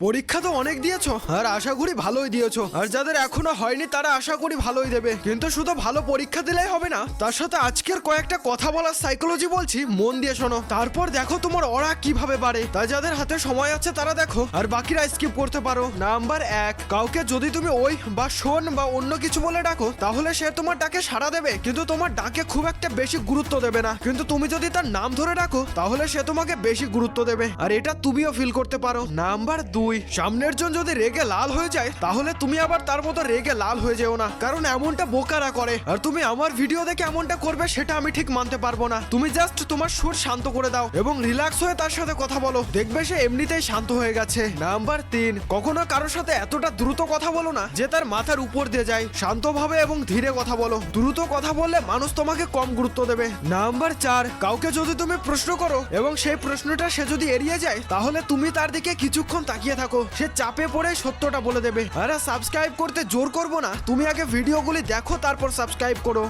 পরীক্ষা তো অনেক দিয়েছো আর আশা করি ভালোই দিয়েছো, আর যাদের এখনো হয়নি তারা আশা করি ভালোই দেবে। কিন্তু শুধু ভালো পরীক্ষা দিলেই হবে না, তার সাথে আজকের কয়েকটা কথা বলার সাইকোলজি বলছি, মন দিয়ে শোনো। তারপর দেখো তোমার অরা কিভাবে বাড়ে। তাই যাদের হাতে সময় আছে তারা দেখো, আর বাকিরা স্কিপ করতে পারো। নাম্বার 1, কাউকে যদি তুমি ওই বা শোন বা অন্য কিছু বলে ডাকো তাহলে সে তোমার ডাকে সাড়া দেবে, কিন্তু তোমার ডাকে খুব একটা বেশি গুরুত্ব দেবে না। কিন্তু তুমি যদি তার নাম ধরে ডাকো তাহলে সে তোমাকে বেশি গুরুত্ব দেবে, আর এটা তুমিও ফিল করতে পারো। নাম্বার 2, সামনের জন যদি রেগে লাল হয়ে যায় তাহলে তুমি আবার তার মতো রেগে লাল হয়ে যেও না, কারণ এমনটা বোকারা করে। আর তুমি আমার ভিডিও দেখে এমনটা করবে সেটা আমি ঠিক মানতে পারবো না। তুমি জাস্ট তোমার সুর শান্ত করে দাও এবং রিল্যাক্স হয়ে তার সাথে কথা বলো, দেখবে সে এমনিতেই শান্ত হয়ে গেছে। নাম্বার 3, কখনো কারোর সাথে এতটা দ্রুত কথা বলো না যে তার মাথার উপর দিয়ে যায়। শান্তভাবে এবং ধীরে কথা বলো। দ্রুত কথা বললে মানুষ তোমাকে কম গুরুত্ব দেবে। নাম্বার 4, কাউকে যদি তুমি প্রশ্ন করো এবং সেই প্রশ্নটা সে যদি এড়িয়ে যায় তাহলে তুমি তার দিকে কিছুক্ষণ তাকিয়ে থাকো, সে চাপে পড়ে সত্যটা বলে দেবে। আর সাবস্ক্রাইব করতে জোর করবো না, তুমি আগে ভিডিওগুলি দেখো তারপর সাবস্ক্রাইব করো।